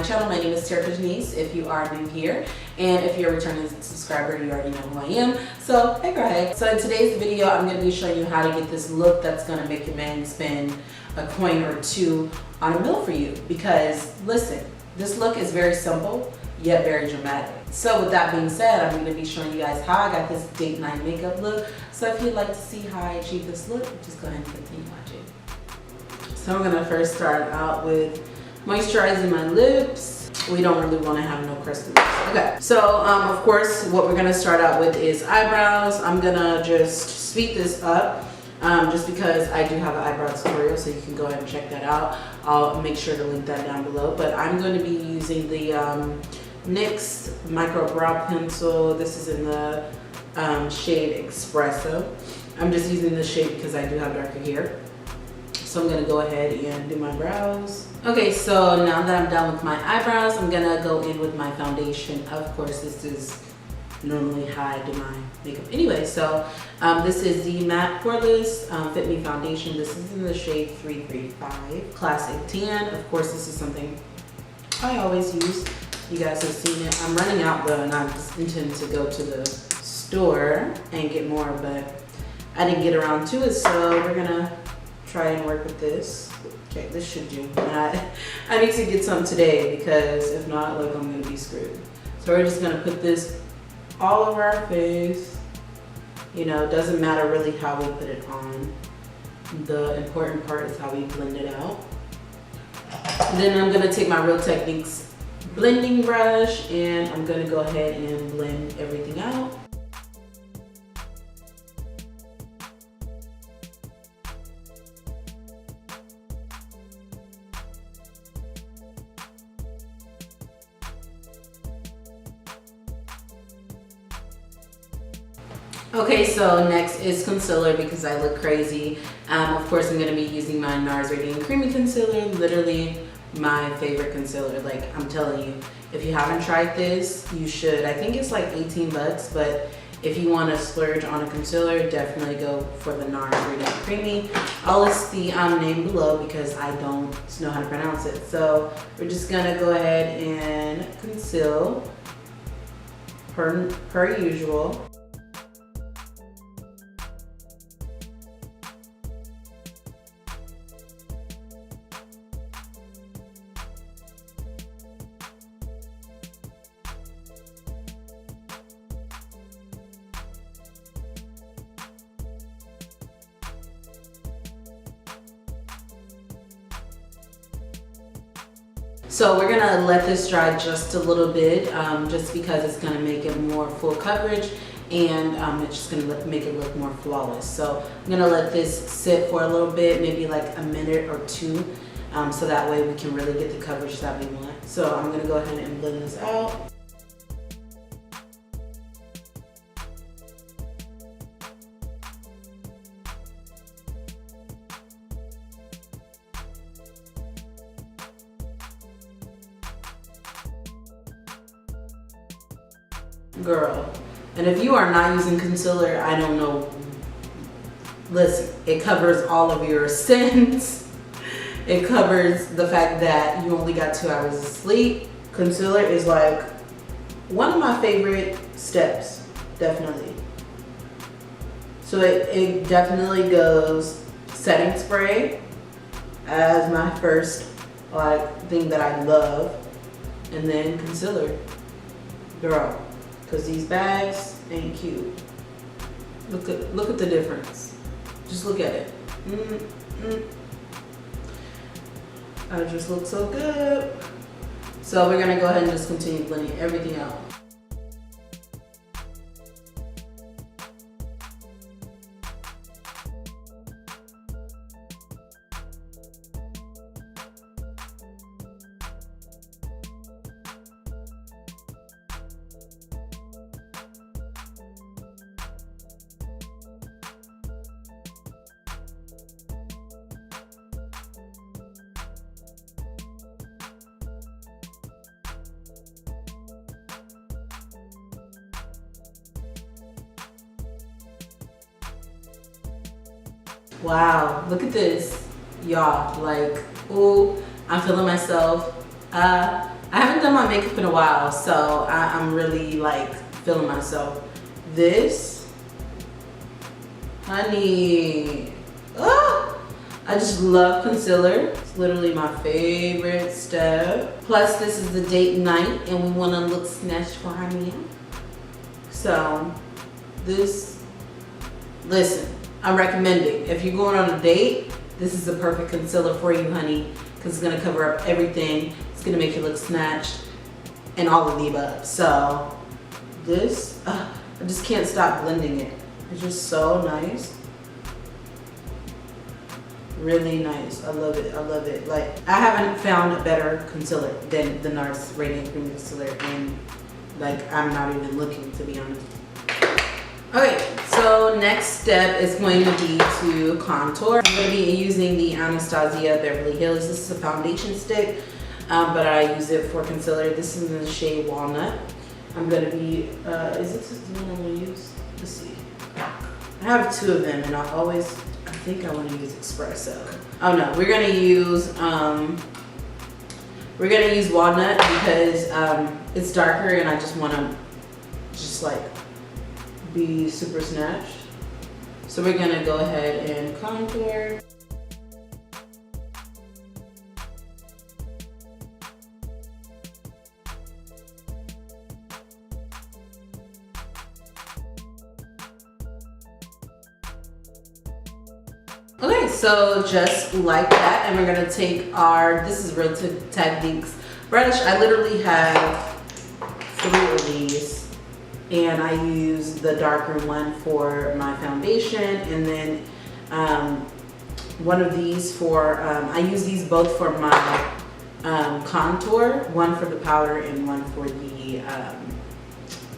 my channel. My name is Terica Janice if you are new here, and if you're a returning subscriber, you already know who I am. So hey girl, hey. So in today's video, I'm going to be showing you how to get this look that's going to make your man spend a coin or two on a meal for you. Because listen, this look is very simple yet very dramatic. So with that being said, I'm going to be showing you guys how I got this date night makeup look. So if you'd like to see how I achieve this look, just go ahead and continue watching. So I'm going to first start out with moisturizing my lips. We don't really want to have no crusty lips. Okay, so of course what we're going to start out with is eyebrows. I'm going to just speed this up just because I do have an eyebrow tutorial, so you can go ahead and check that out. I'll make sure to link that down below. But I'm going to be using the NYX Micro Brow Pencil. This is in the shade Espresso. I'm just using this shade because I do have darker hair. So I'm going to go ahead and do my brows. Okay, so now that I'm done with my eyebrows, I'm going to go in with my foundation. Of course, this is normally how I do my makeup anyway. So this is the Matte Poreless Fit Me Foundation. This is in the shade 335 Classic Tan. Of course, this is something I always use. You guys have seen it. I'm running out though, and I just intend to go to the store and get more, but I didn't get around to it, so we're gonna try and work with this. Okay, this should do. I need to get some today, because if not, like, I'm gonna be screwed. So we're just gonna put this all over our face. You know, it doesn't matter really how we put it on. The important part is how we blend it out. Then I'm gonna take my Real Techniques blending brush, and I'm gonna go ahead and blend everything out. Okay, so next is concealer, because I look crazy. Of course, I'm going to be using my NARS Radiant Creamy Concealer. Literally my favorite concealer. Like, I'm telling you, if you haven't tried this, you should. I think it's like 18 bucks, but if you want to splurge on a concealer, definitely go for the NARS Radiant Creamy. I'll list the name below because I don't know how to pronounce it. So we're just going to go ahead and conceal per usual. So we're gonna let this dry just a little bit, just because it's gonna make it more full coverage, and it's just gonna make it look more flawless. So I'm gonna let this sit for a little bit, maybe like a minute or two, so that way we can really get the coverage that we want. So I'm gonna go ahead and blend this out. Girl, and if you are not using concealer, I don't know. Listen, it covers all of your sins. It covers the fact that you only got 2 hours of sleep. Concealer is like one of my favorite steps, definitely. So it definitely goes setting spray as my first thing that I love, and then concealer. Girl. Because these bags ain't cute. Look at the difference. Just look at it. I just look so good. So we're gonna go ahead and just continue blending everything out. Wow, look at this, y'all. Like, ooh, I'm feeling myself. I haven't done my makeup in a while, so I'm really like feeling myself. This, honey, I just love concealer. It's literally my favorite step. Plus, this is the date night, and we want to look snatched for our man. So, this, listen, I'm recommending. If you're going on a date, this is the perfect concealer for you, honey, because it's gonna cover up everything. It's gonna make you look snatched, and all of the above. So, this, I just can't stop blending it. It's just so nice. Really nice. I love it. I love it. Like, I haven't found a better concealer than the NARS Radiant Cream Concealer, and like, I'm not even looking, to be honest. Okay, so next step is going to be to contour. I'm going to be using the Anastasia Beverly Hills. This is a foundation stick, but I use it for concealer. This is in the shade Walnut. I'm going to be, is this the one I'm going to use? Let's see. I have two of them, and I think I want to use Espresso. Oh no, we're gonna use Walnut because it's darker, and I just want to like be super snatched. So we're gonna go ahead and contour. Okay, so just like that, and we're gonna take our, this is Real Techniques brush. I literally have 3 of these, and I use the darker one for my foundation, and then one of these for, I use these both for my contour, one for the powder and one for the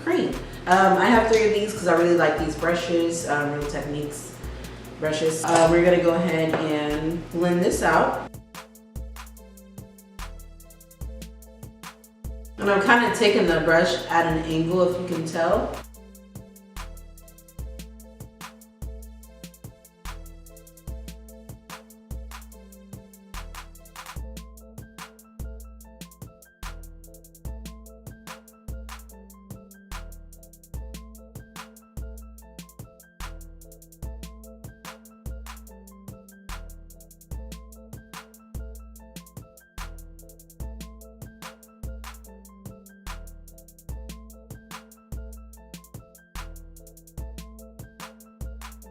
cream. I have 3 of these because I really like these brushes, Real Techniques brushes. We're gonna go ahead and blend this out. And I'm kind of taking the brush at an angle, if you can tell.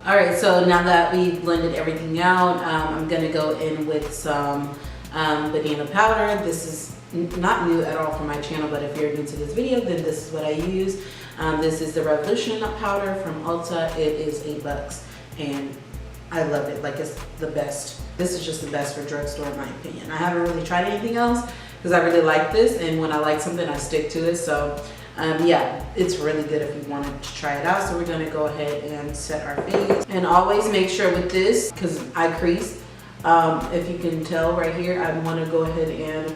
All right, so now that we've blended everything out, I'm gonna go in with some banana powder. This is not new at all for my channel, but if you're new to this video, then this is what I use. This is the Revolution powder from Ulta. It is $8, and I love it. Like, it's the best. This is just the best for drugstore, in my opinion. I haven't really tried anything else because I really like this, and when I like something, I stick to it. So yeah, it's really good if you wanted to try it out. So we're gonna go ahead and set our face. And always make sure with this, because I crease, if you can tell right here, I wanna go ahead and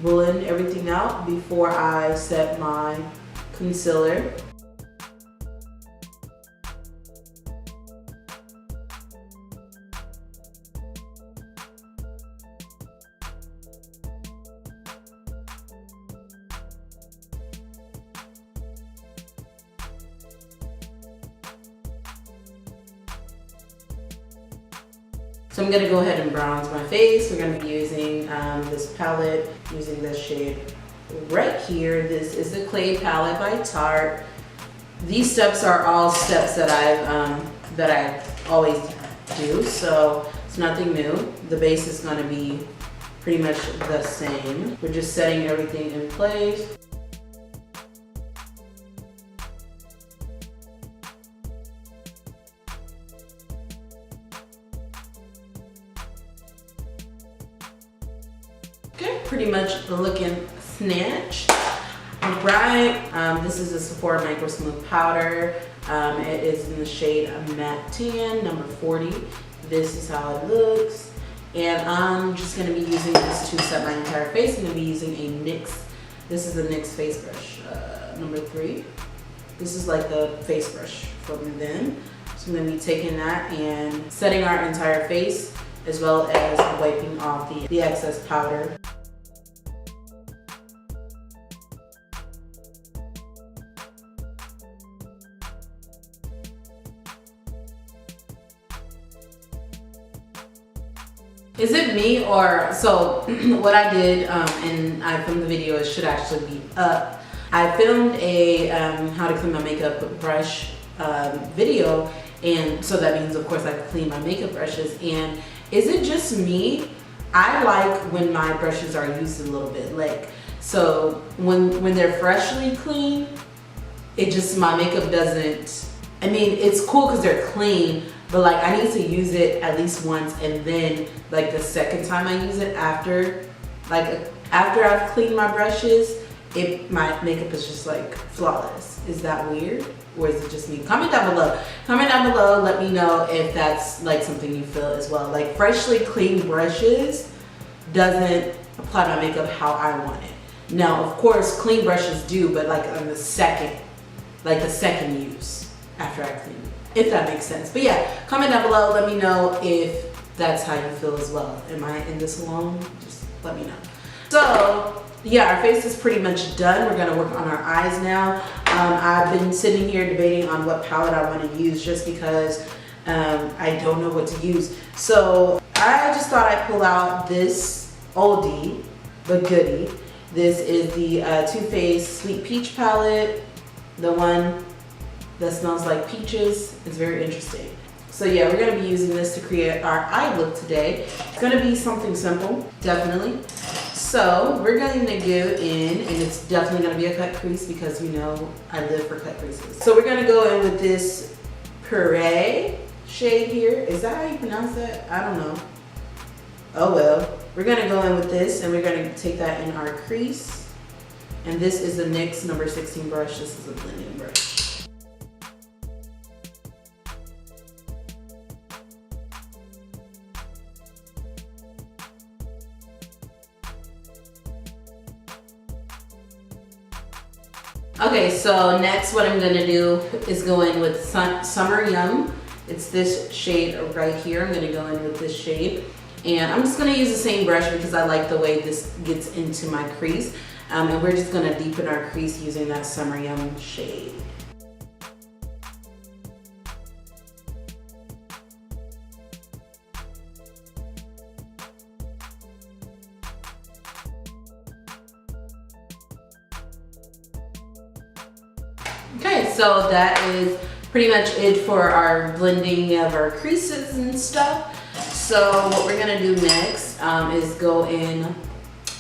blend everything out before I set my concealer. So I'm gonna go ahead and bronze my face. We're gonna be using this palette, using this shade right here. This is the Clay palette by Tarte. These steps are all steps that I always do, so it's nothing new. The base is gonna be pretty much the same. We're just setting everything in place. Okay, pretty much looking snatched. Alright, this is a Sephora Micro Smooth Powder. It is in the shade Matte Tan, number 40. This is how it looks. And I'm just going to be using this to set my entire face. I'm going to be using a NYX. This is the NYX face brush, number 3. This is like the face brush from them. So I'm going to be taking that and setting our entire face, as well as wiping off the excess powder. Is it me or, so what I did, and I filmed the video, it should actually be up. I filmed a how to clean my makeup brush video, and so that means of course I clean my makeup brushes. And is it just me? I like when my brushes are used a little bit, like, so when they're freshly clean, it just, my makeup doesn't, I mean, it's cool because they're clean, but like I need to use it at least once, and then like the second time I use it after I've cleaned my brushes, my makeup is just like flawless. Is that weird? Or is it just me? Comment down below. Comment down below, let me know if that's like something you feel as well. Like freshly cleaned brushes doesn't apply my makeup how I want it. Now, of course, clean brushes do, but like on the second use after I clean it, if that makes sense. But yeah, comment down below, let me know if that's how you feel as well. Am I in this alone? Just let me know. So yeah, our face is pretty much done. We're gonna work on our eyes now. I've been sitting here debating on what palette I want to use just because I don't know what to use. So I just thought I'd pull out this oldie but goodie. This is the Too Faced Sweet Peach palette, the one that smells like peaches. It's very interesting. So yeah, we're gonna be using this to create our eye look today. It's gonna be something simple, definitely. So we're going to go in, and it's definitely going to be a cut crease because you know I live for cut creases. So we're going to go in with this Puree shade here. Is that how you pronounce that? I don't know. Oh well. We're going to go in with this, and we're going to take that in our crease. And this is the NYX number 16 brush. This is a blending brush. Okay, so next what I'm gonna do is go in with Summer Yum. It's this shade right here. I'm gonna go in with this shade. And I'm just gonna use the same brush because I like the way this gets into my crease. And we're just gonna deepen our crease using that Summer Yum shade. Okay, so that is pretty much it for our blending of our creases and stuff. So what we're gonna do next is go in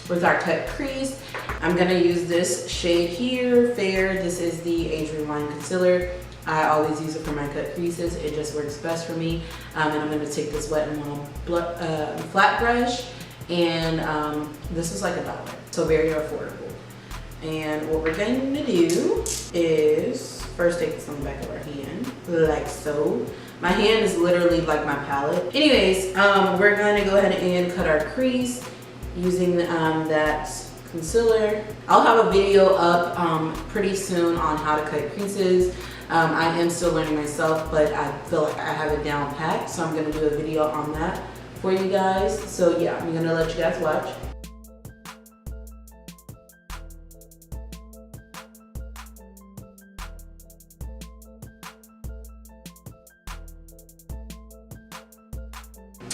with our cut crease. I'm gonna use this shade here, Fair. This is the Age Rewind Concealer. I always use it for my cut creases. It just works best for me. And I'm gonna take this Wet n Wild flat brush, and this is like $1, so very affordable. And what we're going to do is first take this on the back of our hand, like so. My hand is literally like my palette. Anyways, we're going to go ahead and cut our crease using that concealer. I'll have a video up pretty soon on how to cut creases. I am still learning myself, but I feel like I have it down packed, so I'm going to do a video on that for you guys. So yeah, I'm going to let you guys watch.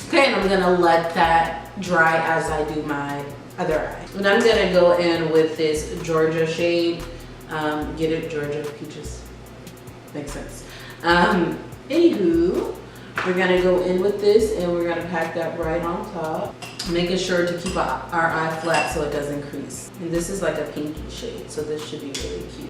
Okay, and I'm gonna let that dry as I do my other eye. And I'm gonna go in with this Georgia shade. Get it, Georgia Peaches. Makes sense. Anywho, we're gonna go in with this, and we're gonna pack that right on top, making sure to keep our eye flat so it doesn't crease. And this is like a pinky shade, so this should be really cute.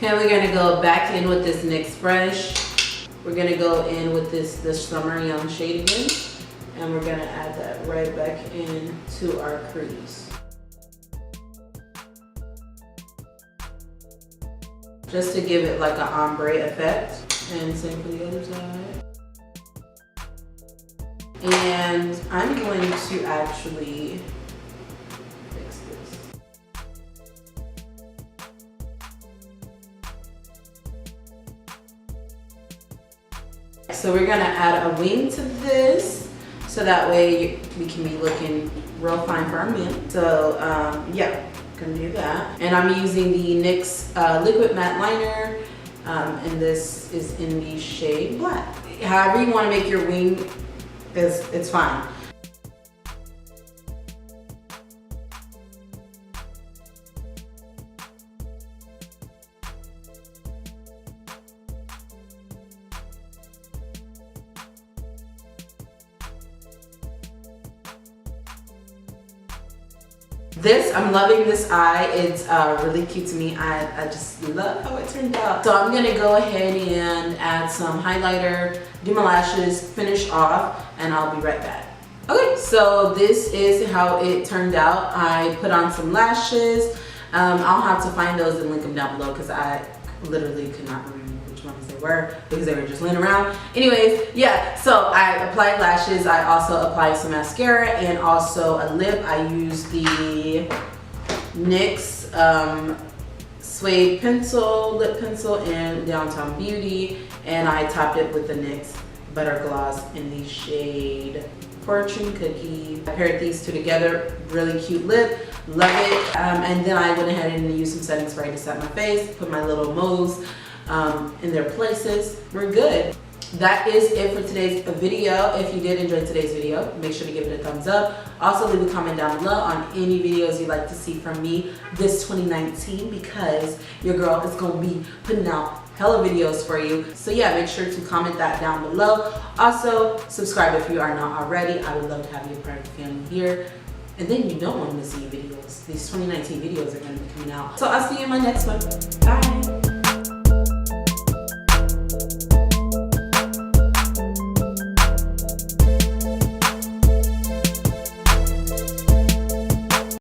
Okay, we're gonna go back in with this NYX brush. We're gonna go in with this Summer Yum shade again, and we're gonna add that right back into our crease. Just to give it like an ombre effect, and same for the other side. And I'm going to actually fix this. So we're gonna add a wing to this. so that way we can be looking real fine for our meal. So yeah, gonna do that. And I'm using the NYX liquid matte liner, and this is in the shade black. However you want to make your wing, it's fine. I'm loving this eye. It's really cute to me. I just love how it turned out. So I'm gonna go ahead and add some highlighter, do my lashes, finish off, and I'll be right back. Okay, so this is how it turned out. I put on some lashes. I'll have to find those and link them down below because I literally could not remember which ones they were because they were just laying around. Anyways, yeah, so I applied lashes. I also applied some mascara and also a lip. I used the NYX Suede pencil, lip pencil in Downtown Beauty, and I topped it with the NYX Butter Gloss in the shade Fortune Cookie. I paired these two together, really cute lip, love it. And then I went ahead and used some setting spray to set my face, put my little moles in their places. We're good. That is it for today's video. If you did enjoy today's video, make sure to give it a thumbs up. Also leave a comment down below on any videos you'd like to see from me this 2019 because your girl is going to be putting out hella videos for you. So yeah, make sure to comment that down below. Also, subscribe if you are not already. I would love to have you a part of the family here. And then you don't want to miss any videos. These 2019 videos are going to be coming out. So I'll see you in my next one. Bye.